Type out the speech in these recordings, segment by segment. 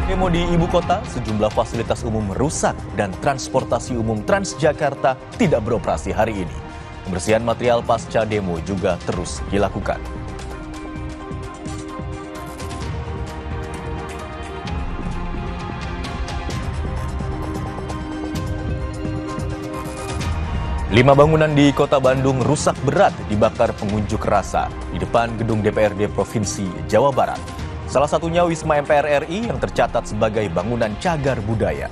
Demo di ibu kota, sejumlah fasilitas umum rusak dan transportasi umum Transjakarta tidak beroperasi hari ini. Pembersihan material pasca demo juga terus dilakukan. Lima bangunan di kota Bandung rusak berat dibakar pengunjuk rasa di depan gedung DPRD Provinsi Jawa Barat. Salah satunya Wisma MPR RI yang tercatat sebagai bangunan cagar budaya.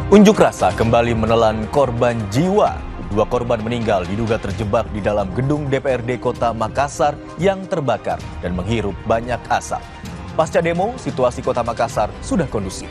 Unjuk rasa kembali menelan korban jiwa. Dua korban meninggal diduga terjebak di dalam gedung DPRD Kota Makassar yang terbakar dan menghirup banyak asap. Pasca demo, situasi Kota Makassar sudah kondusif.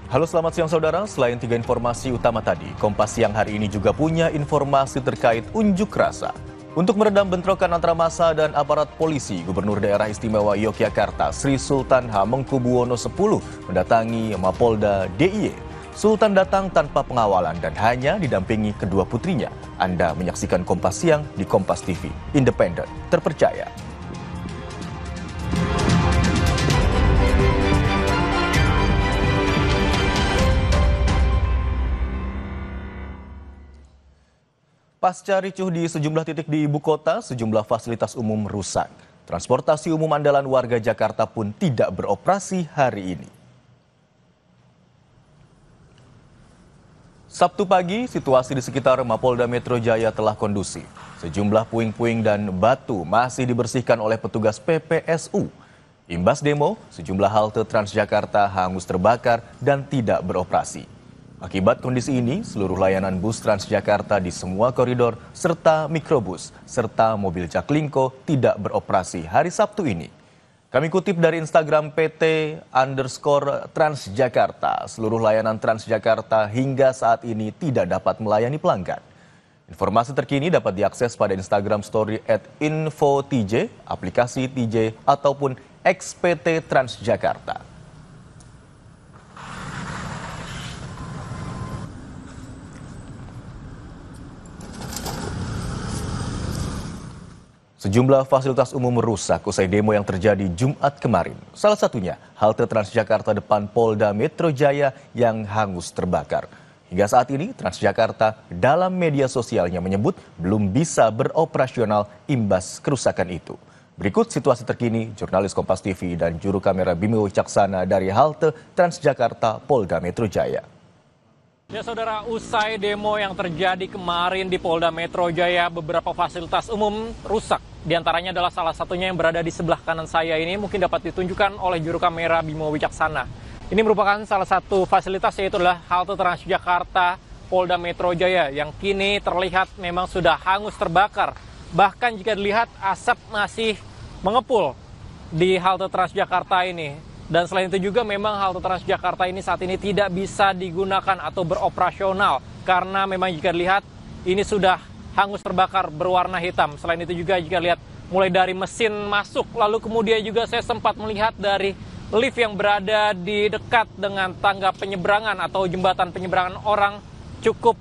Halo, selamat siang saudara. Selain 3 informasi utama tadi, Kompas Siang hari ini juga punya informasi terkait unjuk rasa. Untuk meredam bentrokan antara massa dan aparat polisi, Gubernur Daerah Istimewa Yogyakarta Sri Sultan Hamengkubuwono X mendatangi Mapolda DIY. Sultan datang tanpa pengawalan dan hanya didampingi kedua putrinya. Anda menyaksikan Kompas Siang di Kompas TV, independen, terpercaya. Pasca ricuh di sejumlah titik di ibu kota, sejumlah fasilitas umum rusak. Transportasi umum andalan warga Jakarta pun tidak beroperasi hari ini. Sabtu pagi, situasi di sekitar Mapolda Metro Jaya telah kondusif. Sejumlah puing-puing dan batu masih dibersihkan oleh petugas PPSU. Imbas demo, sejumlah halte Transjakarta hangus terbakar dan tidak beroperasi. Akibat kondisi ini, seluruh layanan bus Transjakarta di semua koridor serta mikrobus serta mobil Jaklingko tidak beroperasi hari Sabtu ini. Kami kutip dari Instagram PT_Transjakarta, seluruh layanan Transjakarta hingga saat ini tidak dapat melayani pelanggan. Informasi terkini dapat diakses pada Instagram Story @info_tj, aplikasi TJ ataupun XPT Transjakarta. Sejumlah fasilitas umum rusak usai demo yang terjadi Jumat kemarin. Salah satunya halte Transjakarta depan Polda Metro Jaya yang hangus terbakar. Hingga saat ini Transjakarta dalam media sosialnya menyebut belum bisa beroperasional imbas kerusakan itu. Berikut situasi terkini jurnalis Kompas TV dan juru kamera Bimo Wicaksana dari halte Transjakarta Polda Metro Jaya. Ya saudara, usai demo yang terjadi kemarin di Polda Metro Jaya, beberapa fasilitas umum rusak. Di antaranya adalah salah satunya yang berada di sebelah kanan saya ini, mungkin dapat ditunjukkan oleh juru kamera Bimo Wicaksana. Ini merupakan salah satu fasilitas, yaitu adalah halte Transjakarta Polda Metro Jaya yang kini terlihat memang sudah hangus terbakar. Bahkan jika dilihat asap masih mengepul di halte Transjakarta ini. Dan selain itu juga memang halte Transjakarta ini saat ini tidak bisa digunakan atau beroperasional. Karena memang jika dilihat ini sudah hangus terbakar berwarna hitam. Selain itu juga jika lihat mulai dari mesin masuk, lalu kemudian juga saya sempat melihat dari lift yang berada di dekat dengan tangga penyeberangan atau jembatan penyeberangan orang cukup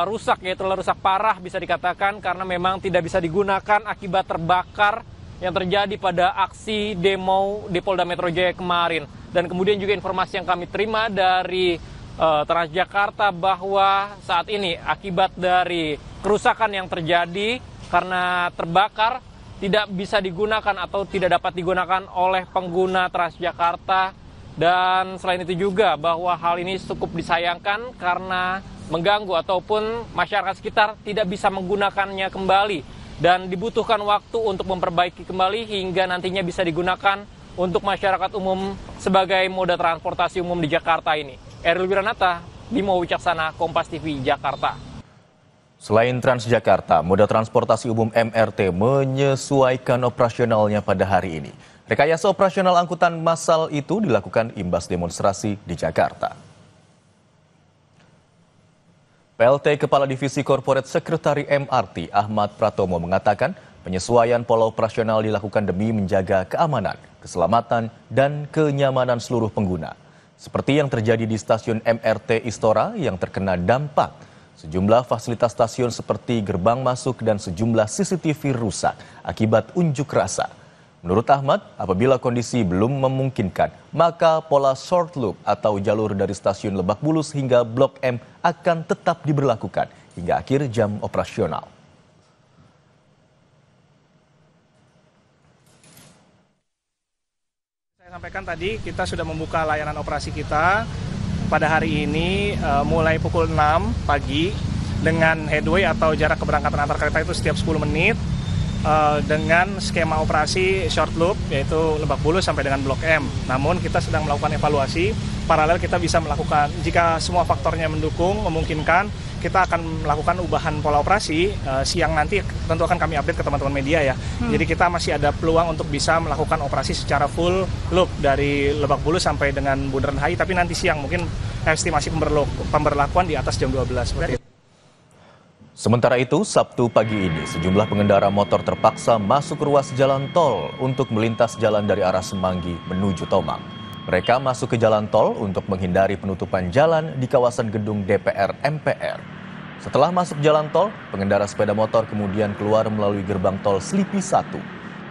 rusak, yaitu rusak parah bisa dikatakan karena memang tidak bisa digunakan akibat terbakar yang terjadi pada aksi demo di Polda Metro Jaya kemarin. Dan kemudian juga informasi yang kami terima dari Transjakarta bahwa saat ini akibat dari kerusakan yang terjadi karena terbakar tidak bisa digunakan atau tidak dapat digunakan oleh pengguna Transjakarta. Dan selain itu juga bahwa hal ini cukup disayangkan karena mengganggu ataupun masyarakat sekitar tidak bisa menggunakannya kembali. Dan dibutuhkan waktu untuk memperbaiki kembali hingga nantinya bisa digunakan untuk masyarakat umum sebagai moda transportasi umum di Jakarta ini. Eril Wiranata, Bimo Wicaksana, Kompas TV, Jakarta. Selain Transjakarta, moda transportasi umum MRT menyesuaikan operasionalnya pada hari ini. Rekayasa operasional angkutan massal itu dilakukan imbas demonstrasi di Jakarta. PLT Kepala Divisi Corporate Secretary MRT Ahmad Pratomo mengatakan penyesuaian pola operasional dilakukan demi menjaga keamanan, keselamatan, dan kenyamanan seluruh pengguna. Seperti yang terjadi di stasiun MRT Istora yang terkena dampak. Sejumlah fasilitas stasiun seperti gerbang masuk dan sejumlah CCTV rusak akibat unjuk rasa. Menurut Ahmad, apabila kondisi belum memungkinkan, maka pola short loop atau jalur dari stasiun Lebak Bulus hingga Blok M akan tetap diberlakukan hingga akhir jam operasional. Saya sampaikan tadi, kita sudah membuka layanan operasi kita pada hari ini mulai pukul 6 pagi dengan headway atau jarak keberangkatan antar kereta itu setiap 10 menit dengan skema operasi short loop yaitu Lebak Bulus sampai dengan Blok M. Namun kita sedang melakukan evaluasi, paralel kita bisa melakukan, jika semua faktornya mendukung, memungkinkan, kita akan melakukan ubahan pola operasi siang nanti, tentu akan kami update ke teman-teman media ya. Jadi kita masih ada peluang untuk bisa melakukan operasi secara full loop dari Lebak Bulus sampai dengan Bundaran HI, tapi nanti siang mungkin estimasi pemberlakuan di atas jam 12 seperti itu. Sementara itu, Sabtu pagi ini sejumlah pengendara motor terpaksa masuk ruas jalan tol untuk melintas jalan dari arah Semanggi menuju Tomang. Mereka masuk ke jalan tol untuk menghindari penutupan jalan di kawasan gedung DPR MPR. Setelah masuk jalan tol, pengendara sepeda motor kemudian keluar melalui gerbang tol Slipi 1.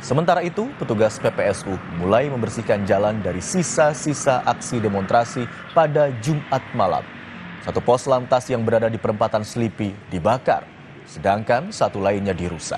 Sementara itu, petugas PPSU mulai membersihkan jalan dari sisa-sisa aksi demonstrasi pada Jumat malam. Satu pos lantas yang berada di perempatan Slipi dibakar, sedangkan satu lainnya dirusak.